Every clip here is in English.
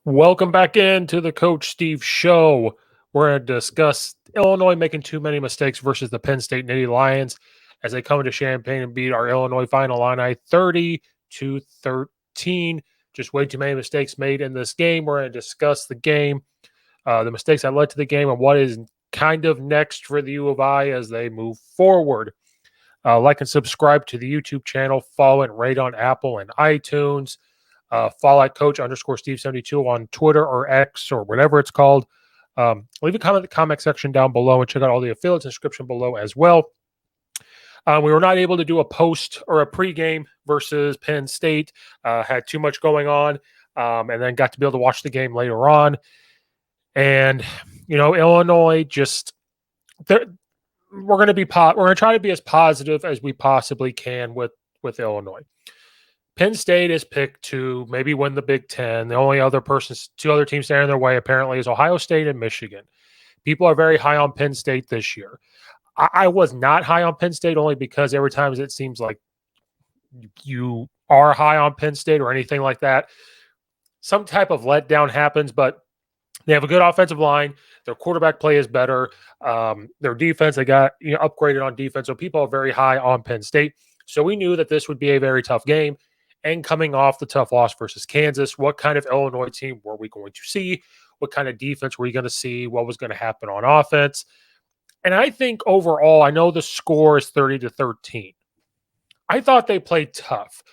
Welcome back into the Coach Steve Show. We're going to discuss Illinois making too many mistakes versus the Penn State Nittany Lions as they come into Champaign and beat our Illinois Final Illini 30-13. Just way too many mistakes made in this game. We're going to discuss the game, the mistakes that led to the game, and what is kind of next for the U of I as they move forward. Like and subscribe to the YouTube channel. Follow and rate on Apple and iTunes. Follow at Coach_Steve72 on Twitter or X or whatever it's called. Leave a comment in the comment section down below and check out all the affiliates description below as well. We were not able to do a post or a pregame versus Penn State. Had too much going on, and then got to be able to watch the game later on. And Illinois just we're going to try to be as positive as we possibly can with Illinois. Penn State is picked to maybe win the Big Ten. The only two other teams standing in their way apparently is Ohio State and Michigan. People are very high on Penn State this year. I was not high on Penn State only because every time it seems like you are high on Penn State or anything like that, some type of letdown happens, but they have a good offensive line. Their quarterback play is better. Their defense, they got upgraded on defense. So people are very high on Penn State. So we knew that this would be a very tough game. And coming off the tough loss versus Kansas, what kind of Illinois team were we going to see? What kind of defense were we going to see? What was going to happen on offense? And I think overall, I know the score is 30-13. I thought they played tough.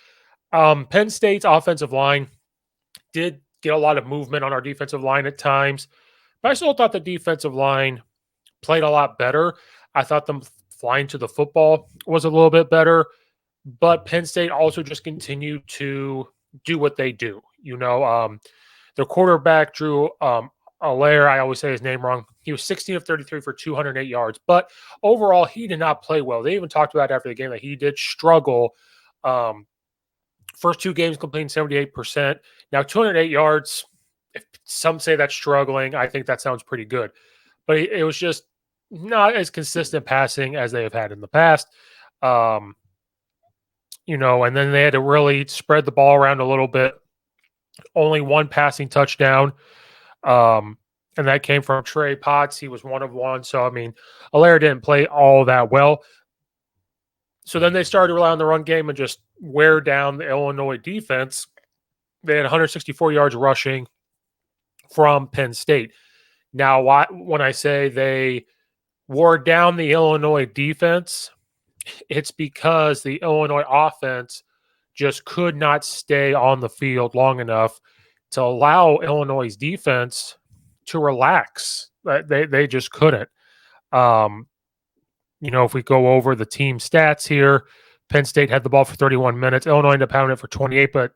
Penn State's offensive line did get a lot of movement on our defensive line at times, but I still thought the defensive line played a lot better. I thought them flying to the football was a little bit better. But Penn State also just continued to do what they do. Their quarterback, Drew Allaire, I always say his name wrong. He was 16 of 33 for 208 yards. But overall, he did not play well. They even talked about after the game that he did struggle. First two games completing 78%. Now, 208 yards, if some say that's struggling, I think that sounds pretty good. But it was just not as consistent passing as they have had in the past. And then they had to really spread the ball around a little bit. Only one passing touchdown. And that came from Trey Potts. He was 1 of 1. So, Allaire didn't play all that well. So then they started to rely on the run game and just wear down the Illinois defense. They had 164 yards rushing from Penn State. Now, when I say they wore down the Illinois defense, it's because the Illinois offense just could not stay on the field long enough to allow Illinois' defense to relax. They just couldn't. If we go over the team stats here, Penn State had the ball for 31 minutes. Illinois ended up having it for 28, but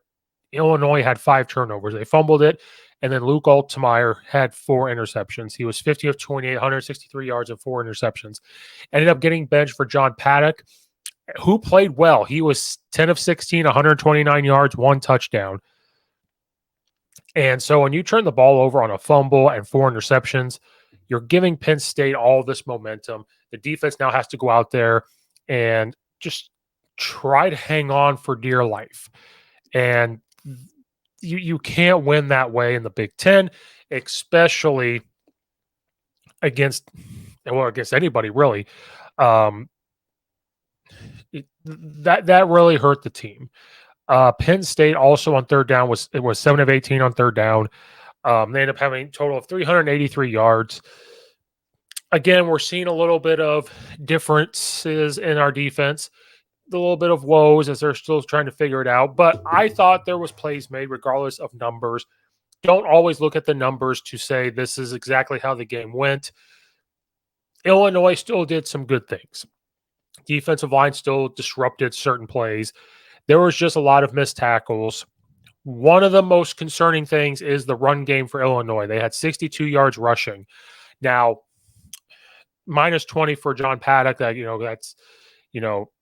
Illinois had 5 turnovers. They fumbled it, and then Luke Altmaier had 4 interceptions. He was 50 of 28, 163 yards and 4 interceptions. Ended up getting benched for John Paddock, who played well. He was 10 of 16, 129 yards, 1 touchdown. And so when you turn the ball over on a fumble and 4 interceptions, you're giving Penn State all this momentum. The defense now has to go out there and just try to hang on for dear life. And you can't win that way in the Big Ten, especially against anybody, really. That really hurt the team. Penn State also on third down was 7 of 18 on third down. They ended up having a total of 383 yards. Again, we're seeing a little bit of differences in our defense, a little bit of woes as they're still trying to figure it out. But I thought there was plays made regardless of numbers. Don't always look at the numbers to say this is exactly how the game went. Illinois still did some good things. Defensive line still disrupted certain plays. There was just a lot of missed tackles. One of the most concerning things is the run game for Illinois. They had 62 yards rushing. Now, minus 20 for John Paddock. That's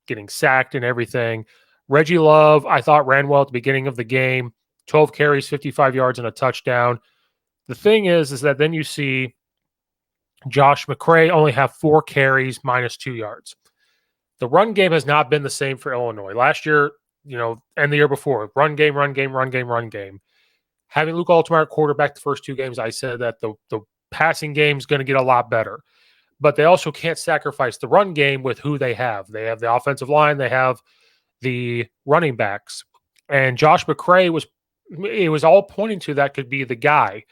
getting sacked and everything. Reggie Love, I thought, ran well at the beginning of the game. 12 carries, 55 yards, and a touchdown. The thing is that then you see Josh McCray only have 4 carries, minus 2 yards. The run game has not been the same for Illinois. Last year, and the year before, run game. having Luke Altmaier quarterback the first 2 games, I said that the passing game is going to get a lot better. But they also can't sacrifice the run game with who they have. They have the offensive line, they have the running backs. And Josh McCray it was all pointing to that could be the guy.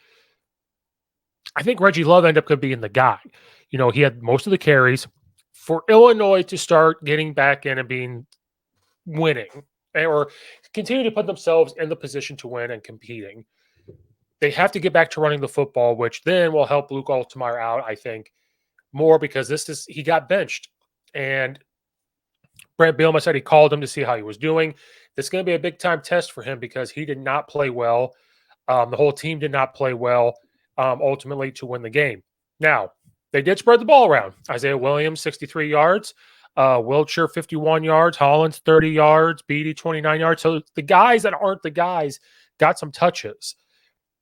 I think Reggie Love ended up being the guy. He had most of the carries for Illinois to start getting back in and winning or continue to put themselves in the position to win and competing. They have to get back to running the football, which then will help Luke Altmaier out, I think, more because he got benched. And Brent Bielema said he called him to see how he was doing. This is going to be a big time test for him because he did not play well. The whole team did not play well ultimately to win the game. Now, they did spread the ball around. Isaiah Williams, 63 yards. Wiltshire, 51 yards. Hollins, 30 yards. Beatty, 29 yards. So the guys that aren't the guys got some touches.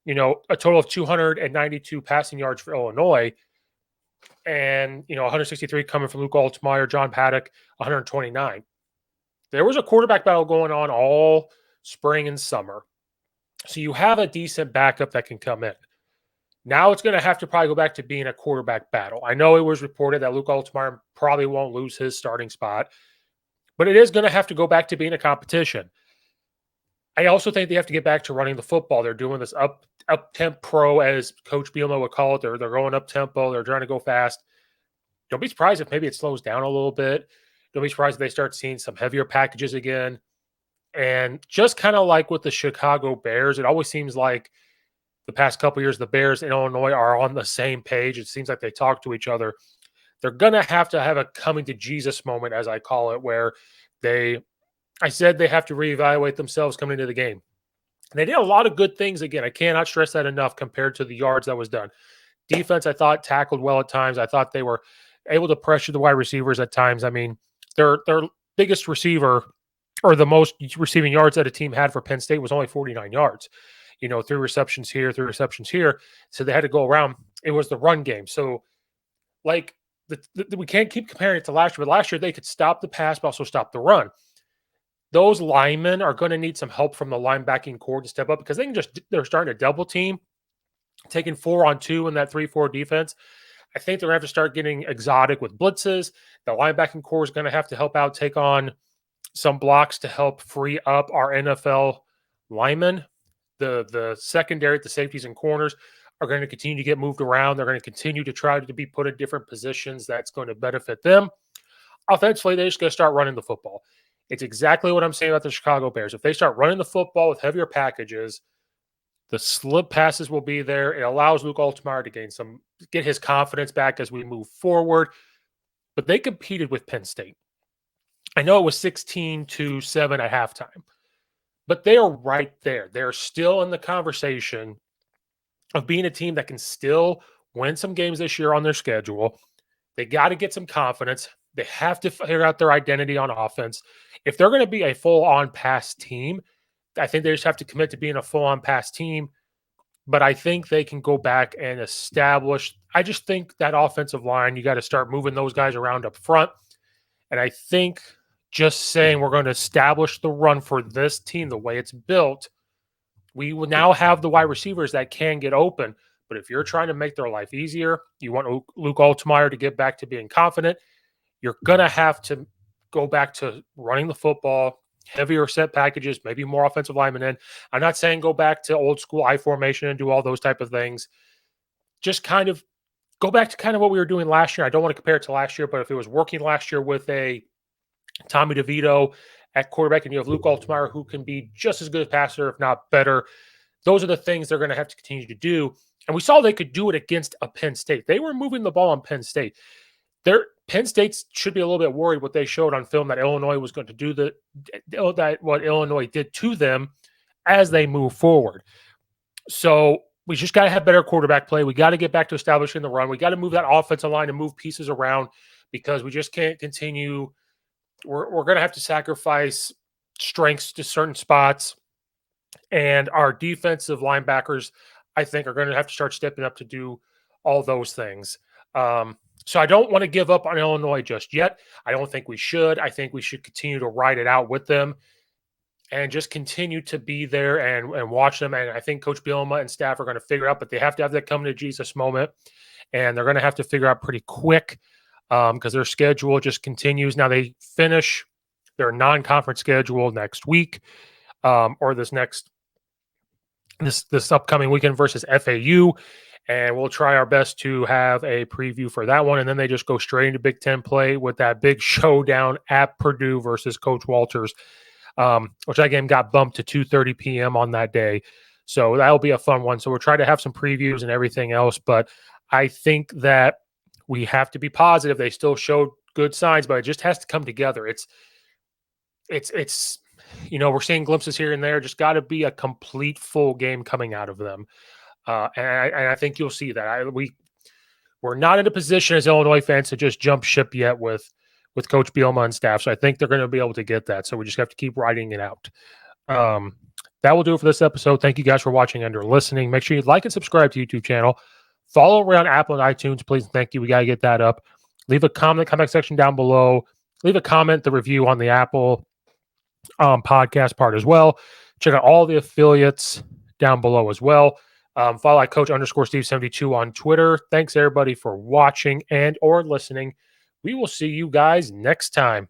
A total of 292 passing yards for Illinois. And, 163 coming from Luke Altmaier, John Paddock, 129. There was a quarterback battle going on all spring and summer. So you have a decent backup that can come in. Now it's going to have to probably go back to being a quarterback battle. I know it was reported that Luke Altmaier probably won't lose his starting spot, but it is going to have to go back to being a competition. I also think they have to get back to running the football. They're doing this up-tempo, as Coach Bielema would call it. They're going up-tempo. They're trying to go fast. Don't be surprised if maybe it slows down a little bit. Don't be surprised if they start seeing some heavier packages again. And just kind of like with the Chicago Bears, it always seems like the past couple of years, the Bears in Illinois are on the same page. It seems like they talk to each other. They're going to have a coming to Jesus moment, as I call it, where I said they have to reevaluate themselves coming into the game. And they did a lot of good things again. I cannot stress that enough compared to the yards that was done. Defense, I thought, tackled well at times. I thought they were able to pressure the wide receivers at times. I mean, their biggest receiver, or the most receiving yards that a team had for Penn State, was only 49 yards. 3 receptions here, 3 receptions here. So they had to go around. It was the run game. So, we can't keep comparing it to last year, but last year they could stop the pass, but also stop the run. Those linemen are going to need some help from the linebacking core to step up because they're starting to double team, taking 4-on-2 in that 3-4 defense. I think they're going to have to start getting exotic with blitzes. The linebacking core is going to have to help out, take on some blocks to help free up our NFL linemen. The secondary, the safeties and corners are going to continue to get moved around. They're going to continue to try to be put in different positions that's going to benefit them. Offensively, they're just going to start running the football. It's exactly what I'm saying about the Chicago Bears. If they start running the football with heavier packages, the slip passes will be there. It allows Luke Altmaier to get his confidence back as we move forward. But they competed with Penn State. I know it was 16-7 at halftime, but they are right there. They're still in the conversation of being a team that can still win some games this year on their schedule. They got to get some confidence. They have to figure out their identity on offense. If they're going to be a full-on pass team, I think they just have to commit to being a full-on pass team. But I think they can go back and establish. I just think that offensive line, you got to start moving those guys around up front. And I think just saying we're going to establish the run for this team the way it's built, we will now have the wide receivers that can get open. But if you're trying to make their life easier, you want Luke Altmaier to get back to being confident, you're going to have to go back to running the football, heavier set packages, maybe more offensive linemen in. I'm not saying go back to old school I formation and do all those type of things. Just kind of go back to kind of what we were doing last year. I don't want to compare it to last year, but if it was working last year with a Tommy DeVito at quarterback and you have Luke Altmaier who can be just as good a passer, if not better, those are the things they're going to have to continue to do. And we saw they could do it against a Penn State. They were moving the ball on Penn State. Penn State should be a little bit worried what they showed on film that Illinois was going to do what Illinois did to them as they move forward. So we just got to have better quarterback play. We got to get back to establishing the run. We got to move that offensive line and move pieces around because we just can't continue. We're going to have to sacrifice strengths to certain spots. And our defensive linebackers, I think, are going to have to start stepping up to do all those things. So I don't want to give up on Illinois just yet. I don't think we should. I think we should continue to ride it out with them. and just continue to be there and watch them. And I think Coach Bielema and staff are going to figure out, but they have to have that come to Jesus moment, and they're going to have to figure out pretty quick because their schedule just continues. Now they finish their non-conference schedule next week, or this upcoming weekend versus FAU. And we'll try our best to have a preview for that one. And then they just go straight into Big Ten play with that big showdown at Purdue versus Coach Walters, which that game got bumped to 2:30 p.m. on that day. So that'll be a fun one. So we'll try to have some previews and everything else. But I think that we have to be positive. They still showed good signs, but it just has to come together. It's we're seeing glimpses here and there. Just got to be a complete full game coming out of them. And I think you'll see that. We're not in a position as Illinois fans to just jump ship yet with Coach Bielema and staff. So I think they're going to be able to get that. So we just have to keep riding it out. That will do it for this episode. Thank you guys for watching and or listening. Make sure you like and subscribe to the YouTube channel. Follow around Apple and iTunes, please. And thank you. We got to get that up. Leave a comment section down below. Leave a comment, the review on the Apple podcast part as well. Check out all the affiliates down below as well. Follow at Coach_Steve72 on Twitter. Thanks everybody for watching and or listening. We will see you guys next time.